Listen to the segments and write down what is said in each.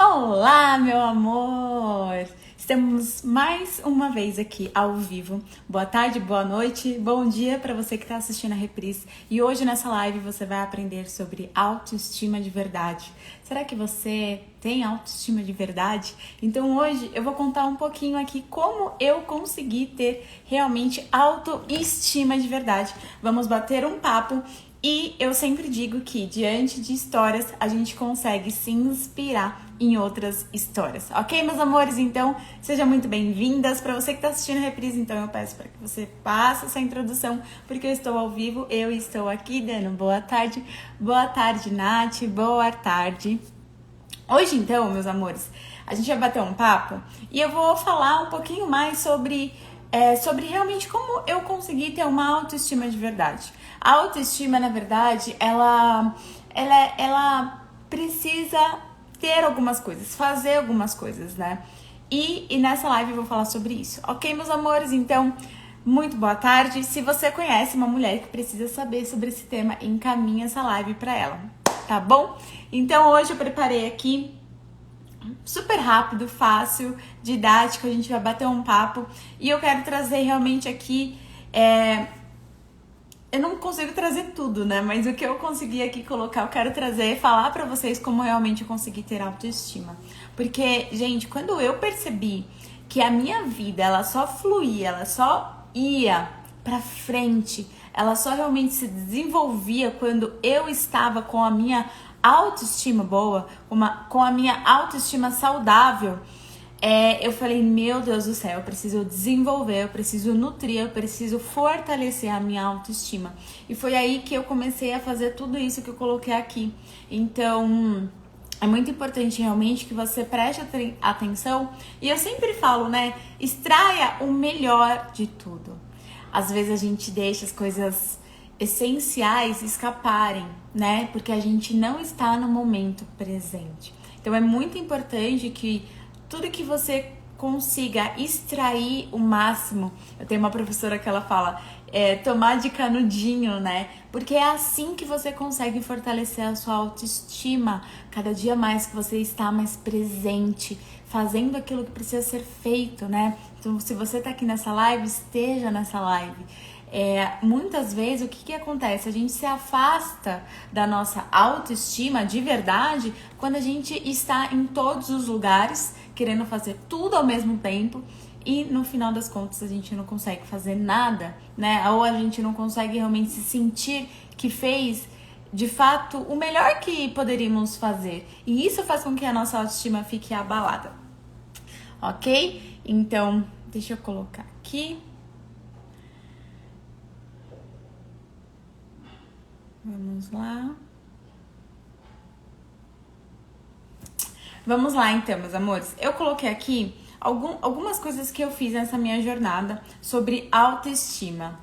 Olá, meu amor! Estamos mais uma vez aqui ao vivo. Boa tarde, boa noite, bom dia para você que está assistindo a reprise. E hoje nessa live você vai aprender sobre autoestima de verdade. Será que você tem autoestima de verdade? Então hoje eu vou contar um pouquinho aqui como eu consegui ter realmente autoestima de verdade. Vamos bater um papo. E eu sempre digo que diante de histórias a gente consegue se inspirar em outras histórias, ok, meus amores? Então, sejam muito bem-vindas. Para você que está assistindo a reprise, então eu peço para que você passe essa introdução, porque eu estou ao vivo, eu estou aqui dando boa tarde, Nath, boa tarde. Hoje, então, meus amores, a gente vai bater um papo e eu vou falar um pouquinho mais sobre realmente como eu consegui ter uma autoestima de verdade. A autoestima, na verdade, ela precisa ter algumas coisas, fazer algumas coisas, né? E nessa live eu vou falar sobre isso, ok, meus amores? Então, muito boa tarde. Se você conhece uma mulher que precisa saber sobre esse tema, encaminha essa live para ela, tá bom? Então, hoje eu preparei aqui super rápido, fácil, didático, a gente vai bater um papo e eu quero trazer realmente aqui, eu não consigo trazer tudo, né, mas o que eu consegui aqui colocar, eu quero trazer, falar pra vocês como realmente eu consegui ter autoestima, porque, gente, quando eu percebi que a minha vida, ela só fluía, ela só ia pra frente, ela só realmente se desenvolvia quando eu estava com a minha autoestima boa, com a minha autoestima saudável, eu falei, meu Deus do céu, eu preciso desenvolver, eu preciso nutrir, eu preciso fortalecer a minha autoestima. E foi aí que eu comecei a fazer tudo isso que eu coloquei aqui. Então, é muito importante realmente que você preste atenção. E eu sempre falo, né, extraia o melhor de tudo. Às vezes a gente deixa as coisas essenciais escaparem, né? Porque a gente não está no momento presente. Então é muito importante que tudo que você consiga extrair o máximo. Eu tenho uma professora que ela fala, tomar de canudinho, né? Porque é assim que você consegue fortalecer a sua autoestima. Cada dia mais que você está mais presente, fazendo aquilo que precisa ser feito, né? Então, se você tá aqui nessa live, esteja nessa live. Muitas vezes, o que acontece? A gente se afasta da nossa autoestima de verdade quando a gente está em todos os lugares, querendo fazer tudo ao mesmo tempo e no final das contas a gente não consegue fazer nada, né? Ou a gente não consegue realmente se sentir que fez de fato o melhor que poderíamos fazer. E isso faz com que a nossa autoestima fique abalada, ok? Então, deixa eu colocar aqui. Vamos lá. Vamos lá então, meus amores. Eu coloquei aqui algumas coisas que eu fiz nessa minha jornada sobre autoestima.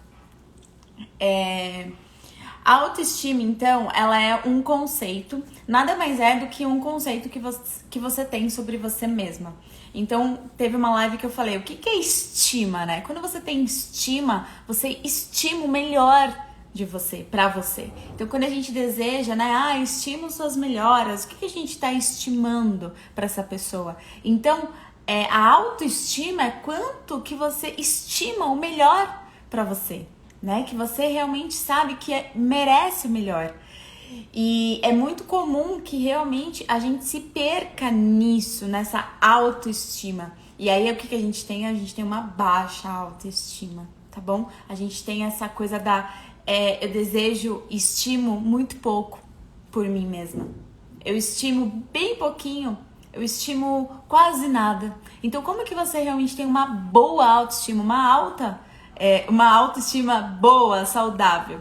A autoestima, então, ela é um conceito, nada mais é do que um conceito que você tem sobre você mesma. Então, teve uma live que eu falei, o que é estima, né? Quando você tem estima, você estima o melhor de você, pra você. Então, quando a gente deseja, né, estima suas melhoras, o que a gente tá estimando pra essa pessoa? Então, a autoestima é quanto que você estima o melhor pra você, né? Que você realmente sabe que merece o melhor. E é muito comum que realmente a gente se perca nisso, nessa autoestima. E aí, o que a gente tem? A gente tem uma baixa autoestima, tá bom? A gente tem essa coisa eu desejo, estimo muito pouco por mim mesma. Eu estimo bem pouquinho, eu estimo quase nada. Então, como que você realmente tem uma boa autoestima, uma autoestima boa, saudável?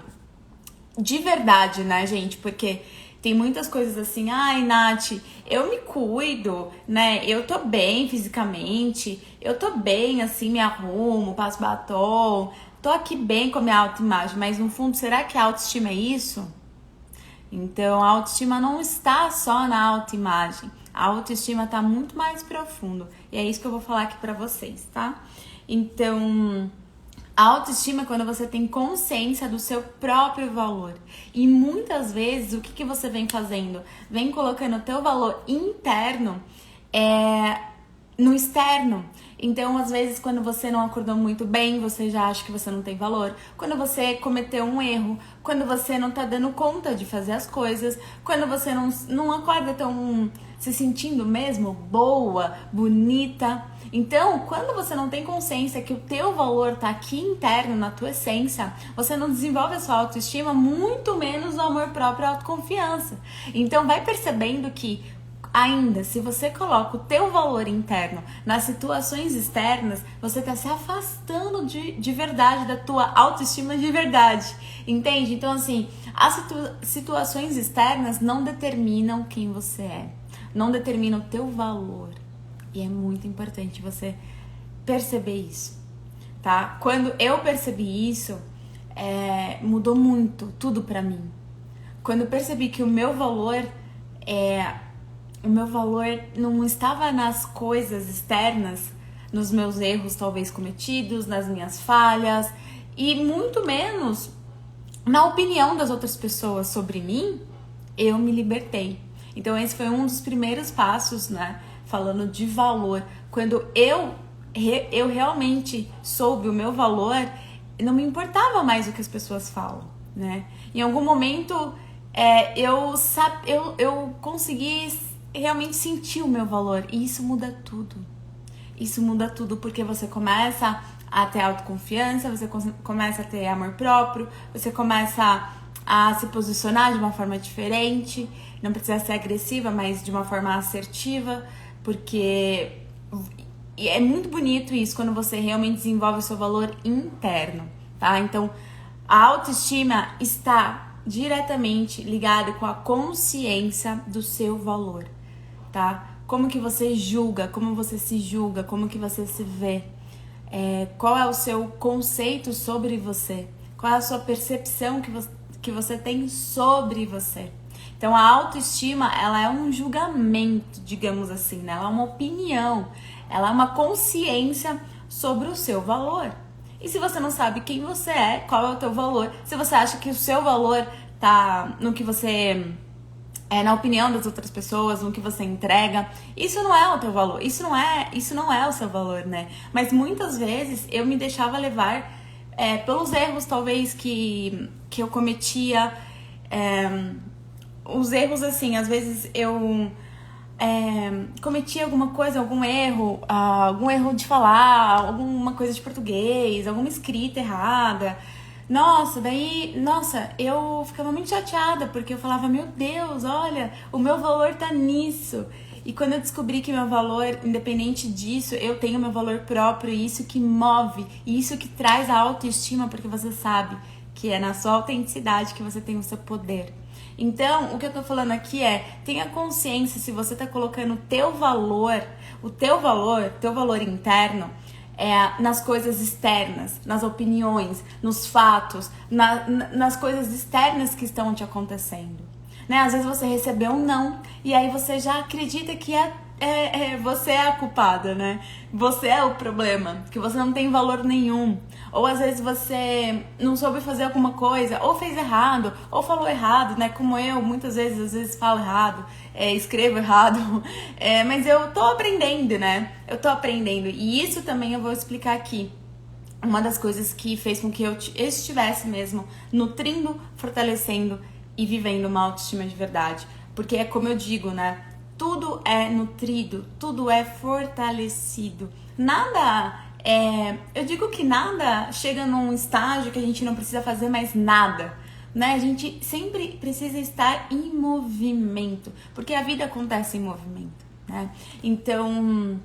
De verdade, né, gente? Porque tem muitas coisas assim, Nath, eu me cuido, né? Eu tô bem fisicamente, eu tô bem, assim, me arrumo, passo batom, tô aqui bem com a minha autoimagem, mas no fundo, será que a autoestima é isso? Então, a autoestima não está só na autoimagem. A autoestima está muito mais profundo. E é isso que eu vou falar aqui pra vocês, tá? Então, a autoestima é quando você tem consciência do seu próprio valor. E muitas vezes, o que você vem fazendo? Vem colocando o teu valor interno é no externo. Então, às vezes, quando você não acordou muito bem, você já acha que você não tem valor. Quando você cometeu um erro, quando você não tá dando conta de fazer as coisas, quando você não acorda tão se sentindo mesmo boa, bonita. Então, quando você não tem consciência que o teu valor tá aqui interno, na tua essência, você não desenvolve a sua autoestima, muito menos o amor próprio e a autoconfiança. Então, vai percebendo que ainda, se você coloca o teu valor interno nas situações externas, você está se afastando de verdade da tua autoestima de verdade, entende? Então, assim, as situações externas não determinam quem você é, não determinam o teu valor. E é muito importante você perceber isso, tá? Quando eu percebi isso, mudou muito, tudo pra mim. Quando eu percebi que o meu valor não estava nas coisas externas, nos meus erros talvez cometidos, nas minhas falhas, e muito menos na opinião das outras pessoas sobre mim, eu me libertei. Então esse foi um dos primeiros passos, né? Falando de valor. Quando eu realmente soube o meu valor, não me importava mais o que as pessoas falam, né? Em algum momento eu consegui realmente sentir o meu valor, e isso muda tudo. Isso muda tudo porque você começa a ter autoconfiança, você começa a ter amor próprio, você começa a se posicionar de uma forma diferente, não precisa ser agressiva, mas de uma forma assertiva, porque é muito bonito isso quando você realmente desenvolve o seu valor interno, tá? Então, a autoestima está diretamente ligada com a consciência do seu valor, tá? Como que você julga, como você se julga, como que você se vê, qual é o seu conceito sobre você, qual é a sua percepção que você tem sobre você. Então, a autoestima, ela é um julgamento, digamos assim, né? Ela é uma opinião, ela é uma consciência sobre o seu valor. E se você não sabe quem você é, qual é o teu valor, se você acha que o seu valor tá no que você na opinião das outras pessoas, no que você entrega, isso não é o teu valor, isso não é o seu valor, né? Mas muitas vezes eu me deixava levar pelos erros, talvez, que eu cometia, os erros, assim, às vezes eu cometia alguma coisa, algum erro de falar, alguma coisa de português, alguma escrita errada. Nossa, eu ficava muito chateada, porque eu falava, meu Deus, olha, o meu valor tá nisso. E quando eu descobri que meu valor, independente disso, eu tenho meu valor próprio, e isso que move, e isso que traz a autoestima, porque você sabe que é na sua autenticidade que você tem o seu poder. Então, o que eu tô falando aqui tenha consciência se você tá colocando o teu valor interno, nas coisas externas, nas opiniões, nos fatos, nas coisas externas que estão te acontecendo, né? Às vezes você recebeu um não e aí você já acredita que você é a culpada, né? Você é o problema, que você não tem valor nenhum. Ou às vezes você não soube fazer alguma coisa, ou fez errado, ou falou errado, né? Como eu, muitas vezes, às vezes falo errado, escrevo errado, mas eu tô aprendendo, né? Eu tô aprendendo, e isso também eu vou explicar aqui. Uma das coisas que fez com que eu estivesse mesmo nutrindo, fortalecendo e vivendo uma autoestima de verdade. Porque é como eu digo, né? Tudo é nutrido, tudo é fortalecido. Eu digo que nada chega num estágio que a gente não precisa fazer mais nada, né? A gente sempre precisa estar em movimento, porque a vida acontece em movimento, né? Então,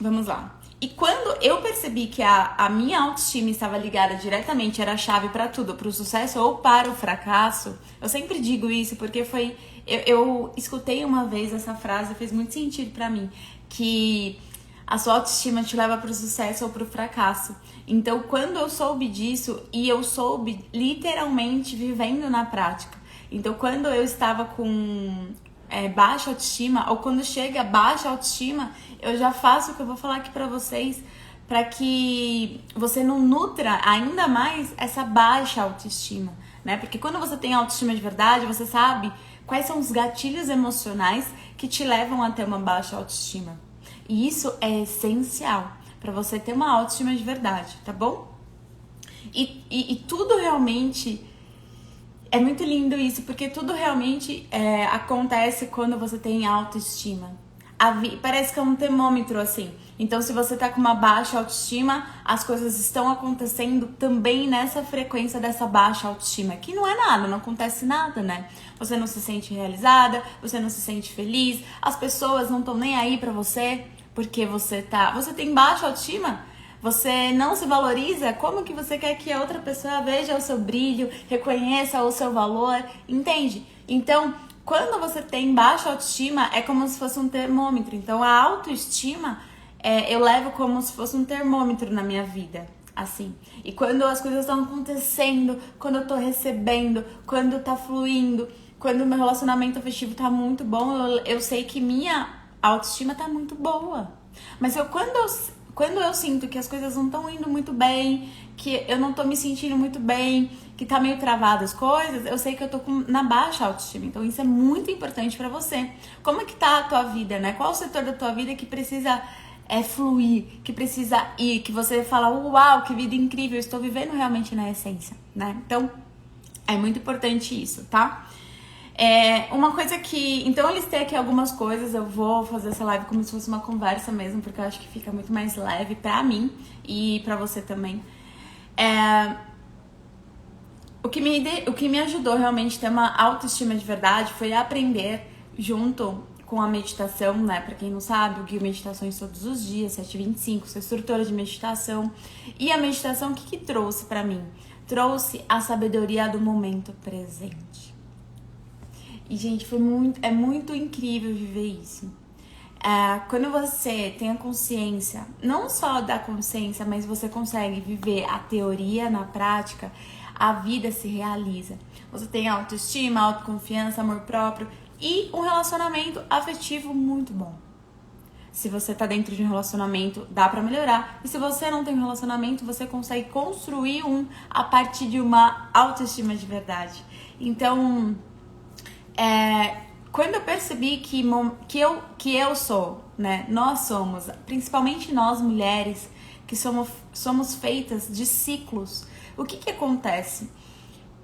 vamos lá. E quando eu percebi que a minha autoestima estava ligada diretamente, era a chave para tudo, para o sucesso ou para o fracasso, eu sempre digo isso porque eu escutei uma vez essa frase, fez muito sentido para mim, que a sua autoestima te leva para o sucesso ou para o fracasso. Então, quando eu soube disso, e eu soube literalmente vivendo na prática, então quando eu estava com baixa autoestima, ou quando chega baixa autoestima, eu já faço o que eu vou falar aqui pra vocês, para que você não nutra ainda mais essa baixa autoestima, né? Porque quando você tem autoestima de verdade, você sabe quais são os gatilhos emocionais que te levam a ter uma baixa autoestima. E isso é essencial para você ter uma autoestima de verdade, tá bom? E tudo realmente... É muito lindo isso, porque tudo realmente acontece quando você tem autoestima. Parece que é um termômetro, assim. Então, se você tá com uma baixa autoestima, as coisas estão acontecendo também nessa frequência dessa baixa autoestima. Que não é nada, não acontece nada, né? Você não se sente realizada, você não se sente feliz, as pessoas não estão nem aí pra você, porque você tem baixa autoestima. Você não se valoriza, como que você quer que a outra pessoa veja o seu brilho, reconheça o seu valor, entende? Então, quando você tem baixa autoestima, é como se fosse um termômetro. Então, a autoestima, eu levo como se fosse um termômetro na minha vida, assim. E quando as coisas estão acontecendo, quando eu tô recebendo, quando tá fluindo, quando o meu relacionamento afetivo tá muito bom, eu sei que minha autoestima tá muito boa. Mas quando eu sinto que as coisas não estão indo muito bem, que eu não tô me sentindo muito bem, que tá meio travado as coisas, eu sei que eu tô na baixa autoestima. Então isso é muito importante pra você. Como é que tá a tua vida, né? Qual o setor da tua vida que precisa fluir, que precisa ir, que você fala, uau, que vida incrível, eu estou vivendo realmente na essência, né? Então, é muito importante isso, tá? Uma coisa que... Então eu listei aqui algumas coisas. Eu vou fazer essa live como se fosse uma conversa mesmo, porque eu acho que fica muito mais leve pra mim e pra você também. O que me ajudou realmente a ter uma autoestima de verdade foi aprender junto com a meditação, né? Pra quem não sabe, eu guio meditações todos os dias, 7h25, sou instrutora de meditação. E a meditação, o que trouxe pra mim? Trouxe a sabedoria do momento presente. E, gente, é muito incrível viver isso. Quando você tem a consciência, não só da consciência, mas você consegue viver a teoria na prática, a vida se realiza. Você tem autoestima, autoconfiança, amor próprio e um relacionamento afetivo muito bom. Se você tá dentro de um relacionamento, dá pra melhorar. E se você não tem um relacionamento, você consegue construir a partir de uma autoestima de verdade. Então... quando eu percebi que eu sou, né? Nós somos, principalmente nós mulheres, que somos feitas de ciclos. O que acontece?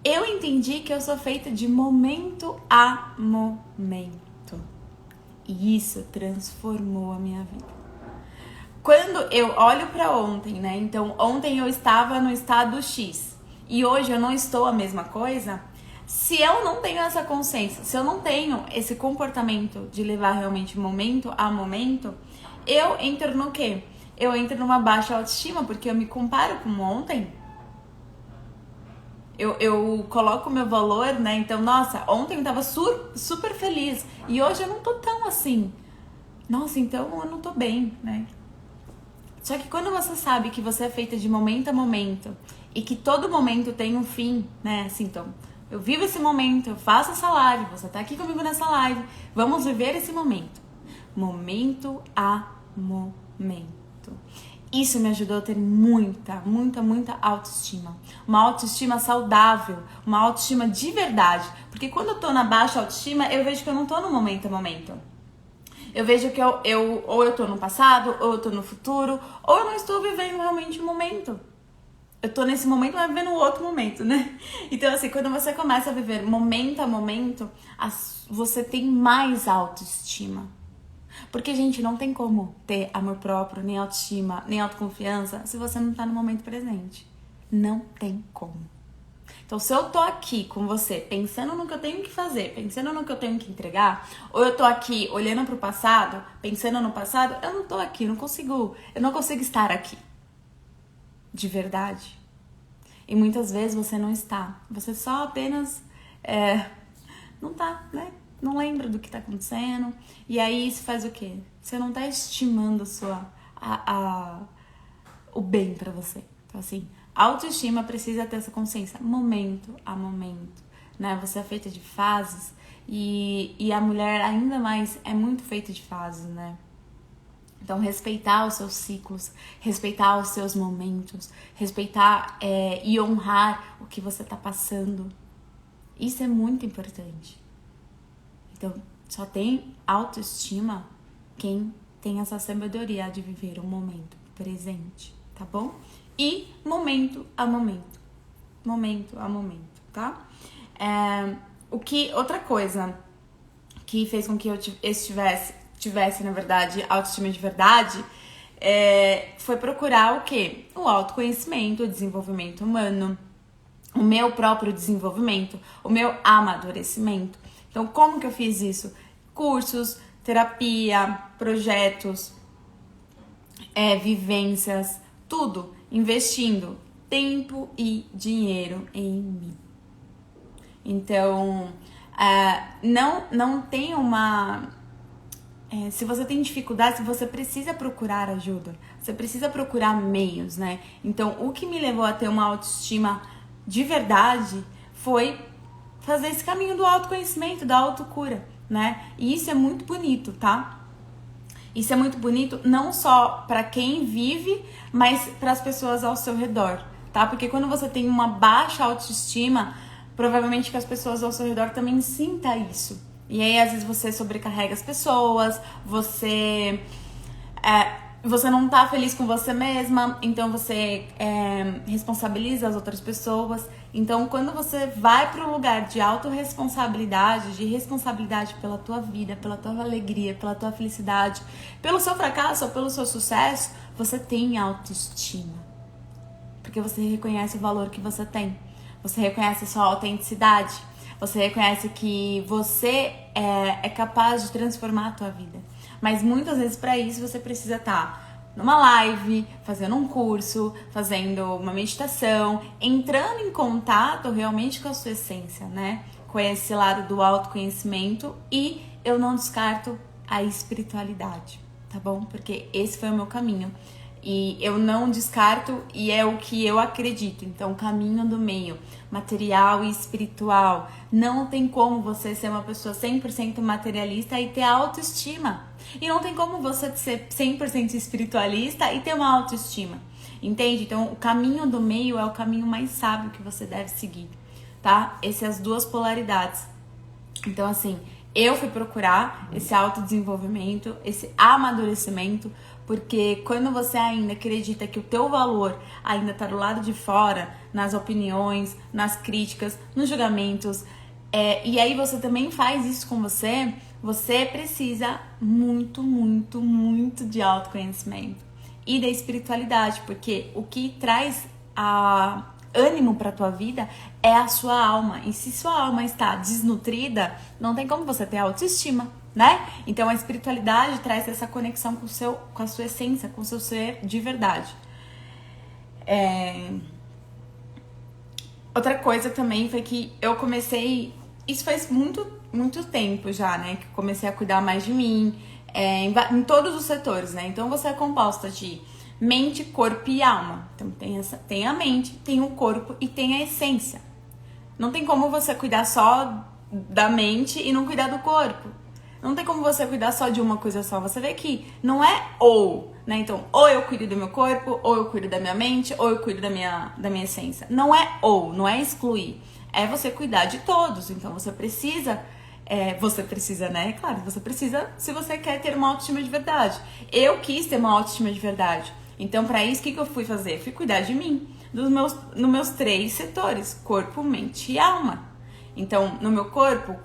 Eu entendi que eu sou feita de momento a momento. E isso transformou a minha vida. Quando eu olho pra ontem, né? Então, ontem eu estava no estado X e hoje eu não estou a mesma coisa. Se eu não tenho essa consciência, se eu não tenho esse comportamento de levar realmente momento a momento, eu entro no quê? Eu entro numa baixa autoestima, porque eu me comparo com ontem. Eu coloco o meu valor, né? Então, nossa, ontem eu tava super feliz e hoje eu não tô tão assim. Nossa, então eu não tô bem, né? Só que quando você sabe que você é feita de momento a momento e que todo momento tem um fim, né? Assim, então... Eu vivo esse momento, eu faço essa live, você tá aqui comigo nessa live. Vamos viver esse momento. Momento a momento. Isso me ajudou a ter muita autoestima. Uma autoestima saudável, uma autoestima de verdade. Porque quando eu tô na baixa autoestima, eu vejo que eu não tô no momento a momento. Eu vejo que ou eu tô no passado, ou eu tô no futuro, ou eu não estou vivendo realmente o momento. Eu tô nesse momento, mas vivendo outro momento, né? Então, assim, quando você começa a viver momento a momento, você tem mais autoestima. Porque, gente, não tem como ter amor próprio, nem autoestima, nem autoconfiança, se você não tá no momento presente. Não tem como. Então, se eu tô aqui com você, pensando no que eu tenho que fazer, pensando no que eu tenho que entregar, ou eu tô aqui olhando pro passado, pensando no passado, eu não tô aqui, eu não consigo estar aqui. De verdade. E muitas vezes você não está. Você só apenas não tá, né? Não lembra do que tá acontecendo. E aí isso faz o quê? Você não tá estimando o bem pra você. Então, assim, a autoestima precisa ter essa consciência. Momento a momento, né? Você é feita de fases. E a mulher ainda mais é muito feita de fases, né? Então, respeitar os seus ciclos, respeitar os seus momentos, respeitar e honrar o que você tá passando. Isso é muito importante. Então, só tem autoestima quem tem essa sabedoria de viver o momento presente, tá bom? E momento a momento. Momento a momento, tá? Outra coisa que fez com que eu tivesse, na verdade, autoestima de verdade, foi procurar o quê? O autoconhecimento, o desenvolvimento humano, o meu próprio desenvolvimento, o meu amadurecimento. Então, como que eu fiz isso? Cursos, terapia, projetos, vivências, tudo investindo tempo e dinheiro em mim. Então, não tem uma... se você tem dificuldades, você precisa procurar ajuda. Você precisa procurar meios, né? Então, o que me levou a ter uma autoestima de verdade foi fazer esse caminho do autoconhecimento, da autocura, né? E isso é muito bonito, tá? Isso é muito bonito não só para quem vive, mas para as pessoas ao seu redor, tá? Porque quando você tem uma baixa autoestima, provavelmente que as pessoas ao seu redor também sintam isso. E aí, às vezes, você sobrecarrega as pessoas, você não tá feliz com você mesma, então você responsabiliza as outras pessoas. Então, quando você vai para o lugar de autorresponsabilidade, de responsabilidade pela tua vida, pela tua alegria, pela tua felicidade, pelo seu fracasso ou pelo seu sucesso, você tem autoestima. Porque você reconhece o valor que você tem. Você reconhece a sua autenticidade. Você reconhece que você é capaz de transformar a tua vida. Mas muitas vezes para isso você precisa estar numa live, fazendo um curso, fazendo uma meditação, entrando em contato realmente com a sua essência, né? Com esse lado do autoconhecimento, e eu não descarto a espiritualidade, tá bom? Porque esse foi o meu caminho. E eu não descarto, e é o que eu acredito. Então, o caminho do meio, material e espiritual. Não tem como você ser uma pessoa 100% materialista e ter autoestima. E não tem como você ser 100% espiritualista e ter uma autoestima. Entende? Então, o caminho do meio é o caminho mais sábio que você deve seguir, tá? Essas são as duas polaridades. Então, assim, eu fui procurar esse autodesenvolvimento, esse amadurecimento, porque quando você ainda acredita que o teu valor ainda tá do lado de fora, nas opiniões, nas críticas, nos julgamentos, e aí você também faz isso com você, você precisa muito, muito, muito de autoconhecimento e da espiritualidade, porque o que traz ânimo para tua vida é a sua alma. E se sua alma está desnutrida, não tem como você ter autoestima, né? Então a espiritualidade traz essa conexão com a sua essência, com o seu ser de verdade. Outra coisa também foi que eu comecei... Isso faz muito tempo já, né? Que eu comecei a cuidar mais de mim, em todos os setores, né? Então você é composta de mente, corpo e alma. Então tem a mente, tem o corpo e tem a essência. Não tem como você cuidar só da mente e não cuidar do corpo. Não tem como você cuidar só de uma coisa só. Você vê que não é ou, né? Então, ou eu cuido do meu corpo, ou eu cuido da minha mente, ou eu cuido da minha essência. Não é ou, não é excluir. É você cuidar de todos. Então, você precisa, né? Claro, você precisa se você quer ter uma autoestima de verdade. Eu quis ter uma autoestima de verdade. Então, para isso, o que eu fui fazer? Fui cuidar de mim, nos meus 3 setores, corpo, mente e alma. Então, no meu corpo,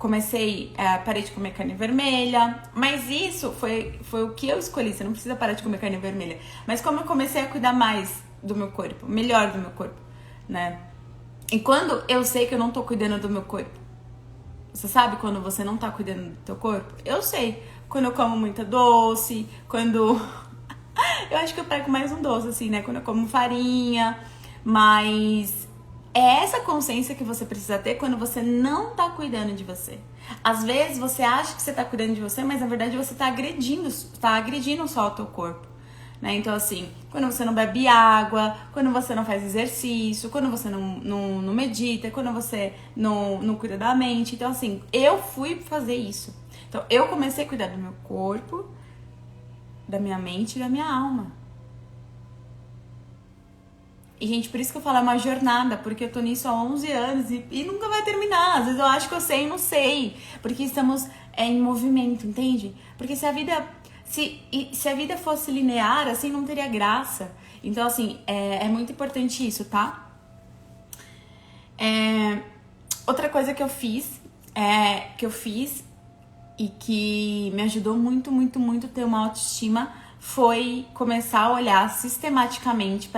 parei de comer carne vermelha, mas isso foi o que eu escolhi, você não precisa parar de comer carne vermelha. Mas como eu comecei a cuidar mais do meu corpo, melhor do meu corpo, né? E quando eu sei que eu não tô cuidando do meu corpo, você sabe quando você não tá cuidando do teu corpo? Eu sei, quando eu como muita doce, quando... eu acho que eu pego mais um doce, assim, né? Quando eu como farinha, mas... é essa consciência que você precisa ter quando você não tá cuidando de você. Às vezes você acha que você tá cuidando de você, mas na verdade você tá agredindo só o teu corpo, né? Então assim, quando você não bebe água, quando você não faz exercício, quando você não medita, quando você não cuida da mente. Então assim, eu fui fazer isso. Então eu comecei a cuidar do meu corpo, da minha mente e da minha alma. E, gente, por isso que eu falo, é uma jornada, porque eu tô nisso há 11 anos e nunca vai terminar. Às vezes eu acho que eu sei e não sei, porque estamos é em movimento, entende? Porque se a vida fosse linear, assim, não teria graça. Então, assim, é muito importante isso, tá? Outra coisa que eu fiz e que me ajudou muito, muito, muito a ter uma autoestima foi começar a olhar sistematicamente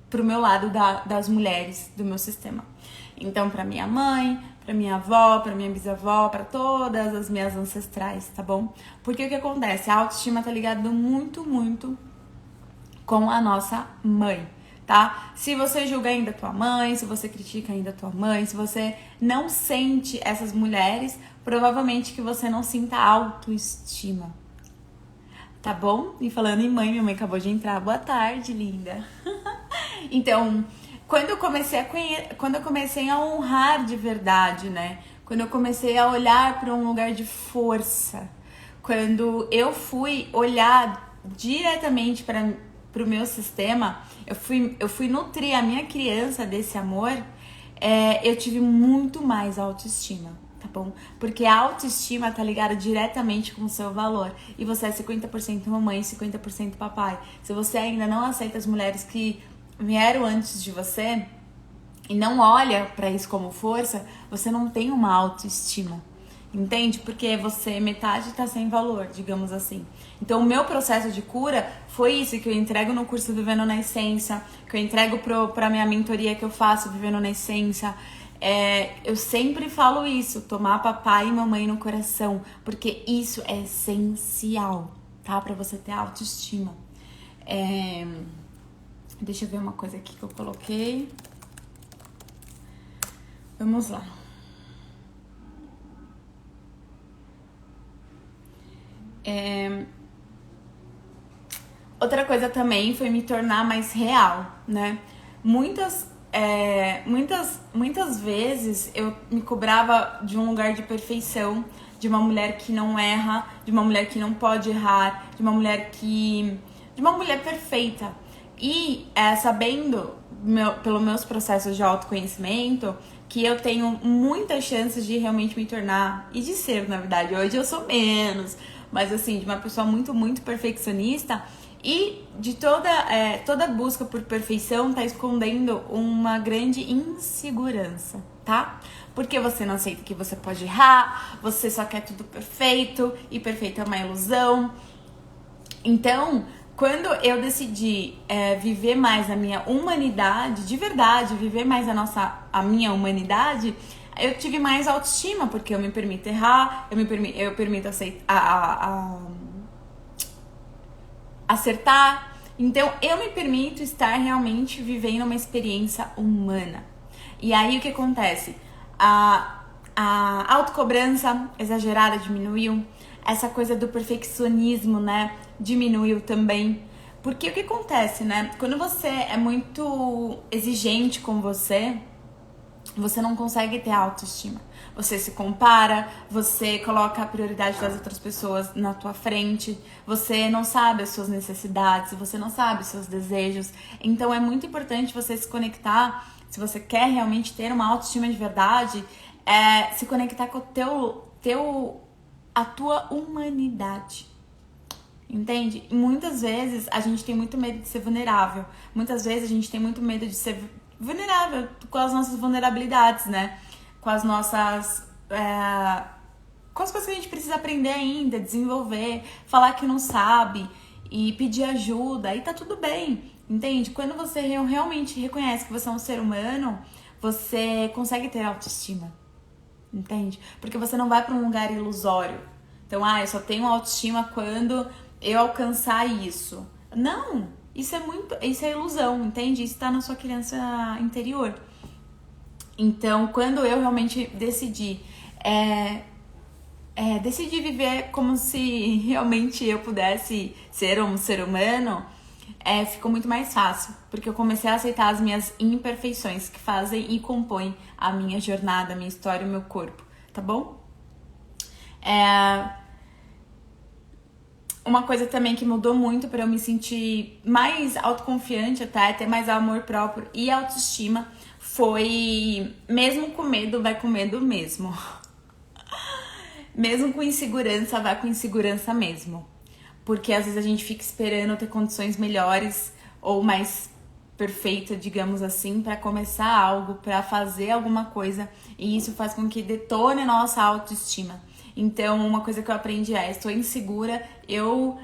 pro meu lado das mulheres do meu sistema. Então, pra minha mãe, pra minha avó, pra minha bisavó, pra todas as minhas ancestrais, tá bom? Porque o que acontece? A autoestima tá ligada muito, muito com a nossa mãe, tá? Se você julga ainda a tua mãe, se você critica ainda a tua mãe, se você não sente essas mulheres, provavelmente que você não sinta autoestima, tá bom? E falando em mãe, minha mãe acabou de entrar. Boa tarde, linda. Então, quando eu comecei a honrar de verdade, né? Quando eu comecei a olhar para um lugar de força, quando eu fui olhar diretamente para o meu sistema, eu fui nutrir a minha criança desse amor, eu tive muito mais autoestima, tá bom? Porque a autoestima tá ligada diretamente com o seu valor. E você é 50% mamãe e 50% papai. Se você ainda não aceita as mulheres que vieram antes de você e não olha pra isso como força, você não tem uma autoestima. Entende? Porque você, metade tá sem valor, digamos assim. Então, o meu processo de cura foi isso que eu entrego no curso Vivendo na Essência, que eu entrego pra minha mentoria que eu faço Vivendo na Essência. Eu sempre falo isso, tomar papai e mamãe no coração, porque isso é essencial, tá? Pra você ter autoestima. Deixa eu ver uma coisa aqui que eu coloquei. Vamos lá. Outra coisa também foi me tornar mais real, né? Muitas vezes eu me cobrava de um lugar de perfeição, de uma mulher que não erra, de uma mulher que não pode errar, de uma mulher perfeita. E sabendo, pelos meus processos de autoconhecimento, que eu tenho muitas chances de realmente me tornar, e de ser, na verdade, hoje eu sou menos, mas assim, de uma pessoa muito, muito perfeccionista, e de toda busca por perfeição tá escondendo uma grande insegurança, tá? Porque você não aceita que você pode errar, você só quer tudo perfeito, e perfeito é uma ilusão. Então, quando eu decidi viver mais a minha humanidade, de verdade, viver mais a minha humanidade, eu tive mais autoestima, porque eu me permito errar, eu permito acertar. Então, eu me permito estar realmente vivendo uma experiência humana. E aí, o que acontece? A autocobrança exagerada diminuiu. Essa coisa do perfeccionismo, né? Diminuiu também. Porque o que acontece, né? Quando você é muito exigente com você não consegue ter autoestima. Você se compara, você coloca a prioridade das outras pessoas na tua frente, você não sabe as suas necessidades, você não sabe os seus desejos. Então é muito importante você se conectar, se você quer realmente ter uma autoestima de verdade, se conectar com a tua humanidade. Entende? E muitas vezes a gente tem muito medo de ser vulnerável. Muitas vezes a gente tem muito medo de ser vulnerável com as nossas vulnerabilidades, né? Com as nossas... com as coisas que a gente precisa aprender ainda, desenvolver, falar que não sabe e pedir ajuda, e tá tudo bem, entende? Quando você realmente reconhece que você é um ser humano, você consegue ter autoestima, entende? Porque você não vai pra um lugar ilusório. Então, eu só tenho autoestima quando eu alcançar isso. Não! Isso é ilusão, entende? Isso tá na sua criança interior. Então, quando eu realmente decidi viver como se realmente eu pudesse ser um ser humano, ficou muito mais fácil. Porque eu comecei a aceitar as minhas imperfeições que fazem e compõem a minha jornada, a minha história, o meu corpo, tá bom? Uma coisa também que mudou muito para eu me sentir mais autoconfiante, até ter mais amor próprio e autoestima, foi mesmo com medo, vai com medo mesmo. mesmo com insegurança, vá com insegurança mesmo. Porque às vezes a gente fica esperando ter condições melhores ou mais perfeita, digamos assim, para começar algo, para fazer alguma coisa, e isso faz com que detone a nossa autoestima. Então, uma coisa que eu aprendi é: estou insegura, eu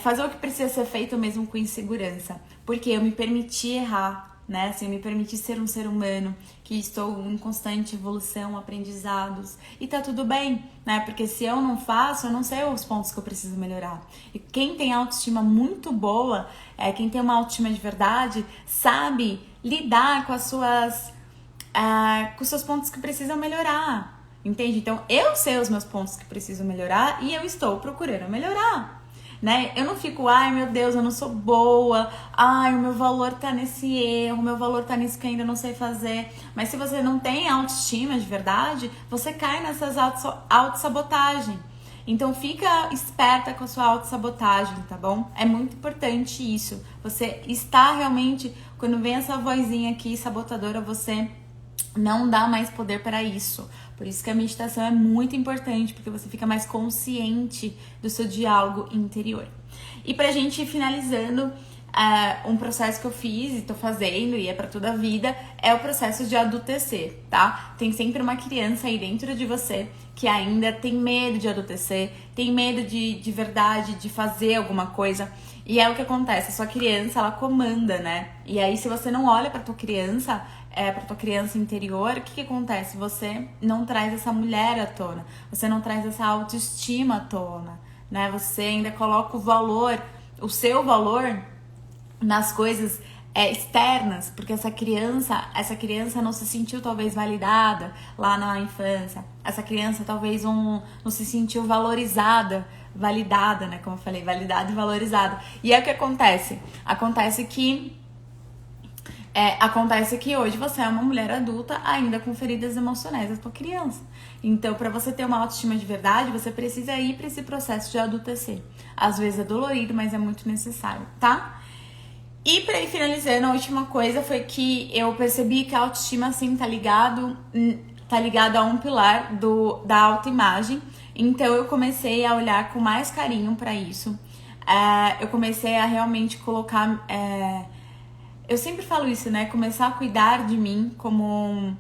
fazer o que precisa ser feito mesmo com insegurança, porque eu me permiti errar, né? Assim, eu me permiti ser um ser humano, que estou em constante evolução, aprendizados, e tá tudo bem, né? Porque se eu não faço, eu não sei os pontos que eu preciso melhorar. E quem tem autoestima muito boa, quem tem uma autoestima de verdade, sabe lidar com com os seus pontos que precisam melhorar, entende? Então, eu sei os meus pontos que precisam melhorar e eu estou procurando melhorar. Né? Eu não fico, ai meu Deus, eu não sou boa, ai o meu valor tá nesse erro, o meu valor tá nisso que eu ainda não sei fazer. Mas se você não tem autoestima de verdade, você cai nessas autossabotagem. Então fica esperta com a sua autossabotagem, tá bom? É muito importante isso. Você está realmente, quando vem essa vozinha aqui sabotadora, você não dá mais poder para isso. Por isso que a meditação é muito importante, porque você fica mais consciente do seu diálogo interior. E pra gente ir finalizando, um processo que eu fiz e tô fazendo, e é pra toda a vida, é o processo de adultecer, tá? Tem sempre uma criança aí dentro de você que ainda tem medo de adultecer, tem medo de verdade, de fazer alguma coisa. E é o que acontece, a sua criança, ela comanda, né? E aí, se você não olha pra tua criança, pra tua criança interior, o que acontece? Você não traz essa mulher à tona, você não traz essa autoestima à tona, né? Você ainda coloca o seu valor nas coisas externas, porque essa criança não se sentiu talvez validada lá na infância, essa criança talvez não se sentiu valorizada, validada, né? Como eu falei, validada e valorizada. E é o que acontece? Acontece que hoje você é uma mulher adulta ainda com feridas emocionais da tua criança. Então, para você ter uma autoestima de verdade, você precisa ir para esse processo de adultecer. Às vezes é dolorido, mas é muito necessário, tá? E para ir finalizando, a última coisa foi que eu percebi que a autoestima, assim, tá ligado a um pilar da autoimagem. Então, eu comecei a olhar com mais carinho para isso. Eu comecei a realmente colocar... eu sempre falo isso, né? Começar a cuidar de mim como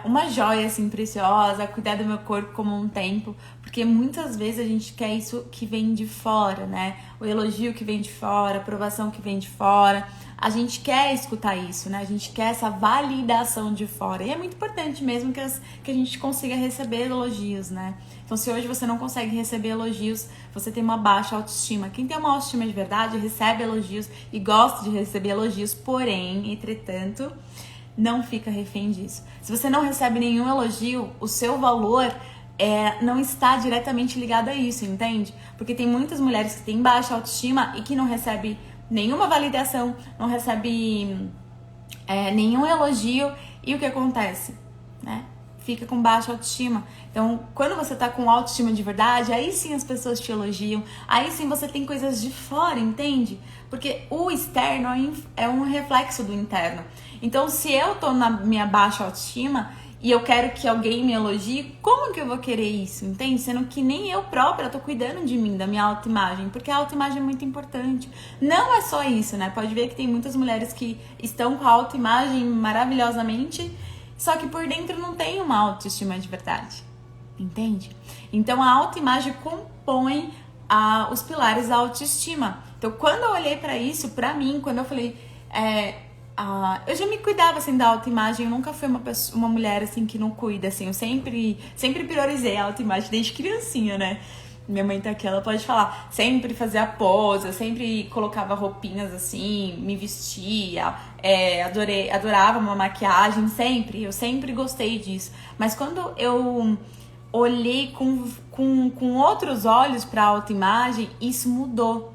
uma joia, assim, preciosa, cuidar do meu corpo como um templo, porque muitas vezes a gente quer isso que vem de fora, né? O elogio que vem de fora, a aprovação que vem de fora. A gente quer escutar isso, né? A gente quer essa validação de fora. E é muito importante mesmo que a gente consiga receber elogios, né? Então, se hoje você não consegue receber elogios, você tem uma baixa autoestima. Quem tem uma autoestima de verdade recebe elogios e gosta de receber elogios, porém, entretanto, não fica refém disso. Se você não recebe nenhum elogio, o seu valor não está diretamente ligado a isso, entende? Porque tem muitas mulheres que têm baixa autoestima e que não recebem nenhuma validação, não recebe nenhum elogio, e o que acontece? Né? Fica com baixa autoestima. Então, quando você tá com autoestima de verdade, aí sim as pessoas te elogiam, aí sim você tem coisas de fora, entende? Porque o externo é um reflexo do interno. Então, se eu tô na minha baixa autoestima e eu quero que alguém me elogie, como que eu vou querer isso, entende? Sendo que nem eu própria tô cuidando de mim, da minha autoimagem, porque a autoimagem é muito importante. Não é só isso, né? Pode ver que tem muitas mulheres que estão com a autoimagem maravilhosamente, só que por dentro não tem uma autoestima de verdade, entende? Então a autoimagem compõe os pilares da autoestima. Então quando eu olhei pra isso, pra mim, quando eu falei... eu já me cuidava, assim, da autoimagem. Eu nunca fui uma mulher, assim, que não cuida, assim. Eu sempre priorizei a autoimagem desde criancinha, né? Minha mãe tá aqui, ela pode falar. Sempre fazia pose, eu sempre colocava roupinhas, assim, me vestia. Adorava uma maquiagem, sempre. Eu sempre gostei disso. Mas quando eu olhei com outros olhos pra autoimagem, isso mudou.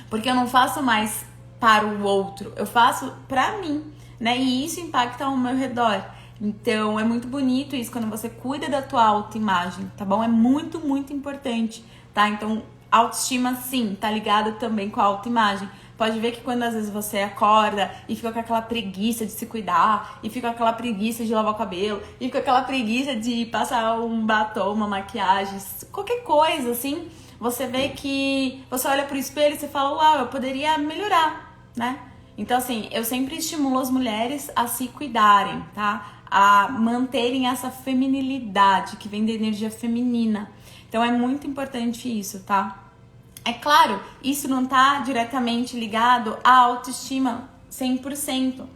Porque eu não faço mais para o outro, eu faço pra mim, né? E isso impacta ao meu redor. Então, é muito bonito isso quando você cuida da tua autoimagem, tá bom? É muito, muito importante, tá? Então, autoestima, sim, tá ligada também com a autoimagem. pode ver que quando às vezes você acorda e fica com aquela preguiça de se cuidar, e fica com aquela preguiça de lavar o cabelo, e fica com aquela preguiça de passar um batom, uma maquiagem, qualquer coisa assim, você vê que você olha pro espelho e você fala, uau, eu poderia melhorar, né? Então assim, eu sempre estimulo as mulheres a se cuidarem, tá? A manterem essa feminilidade que vem da energia feminina. Então é muito importante isso, tá? É claro, isso não tá diretamente ligado à autoestima 100%.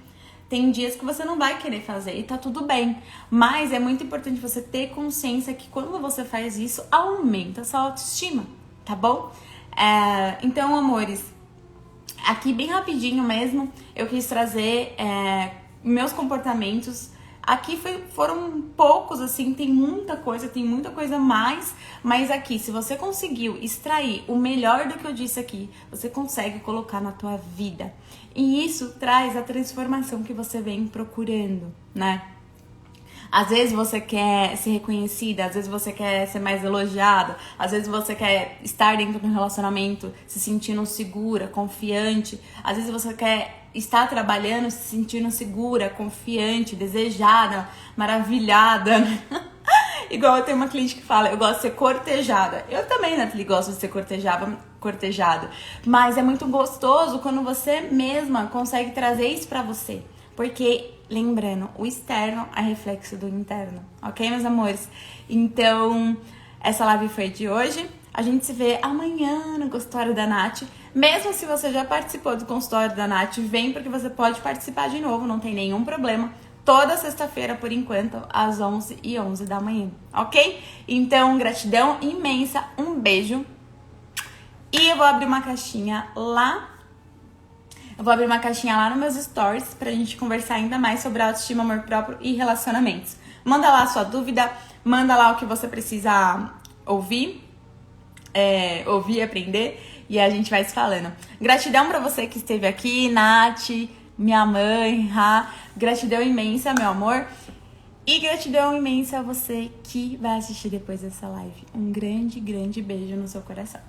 Tem dias que você não vai querer fazer e tá tudo bem. Mas é muito importante você ter consciência que quando você faz isso, aumenta a sua autoestima, tá bom? Então, amores, aqui bem rapidinho mesmo, eu quis trazer meus comportamentos. Aqui foram poucos, assim, tem muita coisa mais, mas aqui, se você conseguiu extrair o melhor do que eu disse aqui, você consegue colocar na tua vida. E isso traz a transformação que você vem procurando, né? Às vezes você quer ser reconhecida, às vezes você quer ser mais elogiada, às vezes você quer estar dentro de um relacionamento se sentindo segura, confiante, às vezes você quer estar trabalhando se sentindo segura, confiante, desejada, maravilhada. Igual eu tenho uma cliente que fala, eu gosto de ser cortejada. Eu também, Nathalie, gosto de ser cortejada. Mas é muito gostoso quando você mesma consegue trazer isso pra você. Porque, lembrando, o externo é reflexo do interno. Ok, meus amores? Então, essa live foi de hoje. A gente se vê amanhã no consultório da Nath. Mesmo se você já participou do consultório da Nath, vem porque você pode participar de novo, não tem nenhum problema. Toda sexta-feira, por enquanto, às 11h11 da manhã, ok? Então, gratidão imensa, um beijo. E eu vou abrir uma caixinha lá. Eu vou abrir uma caixinha lá nos meus stories pra gente conversar ainda mais sobre autoestima, amor próprio e relacionamentos. Manda lá a sua dúvida, manda lá o que você precisa ouvir e aprender, e a gente vai se falando. Gratidão pra você que esteve aqui, Nath, minha mãe, Ra. Gratidão imensa, meu amor. E gratidão imensa a você que vai assistir depois dessa live. Um grande, grande beijo no seu coração.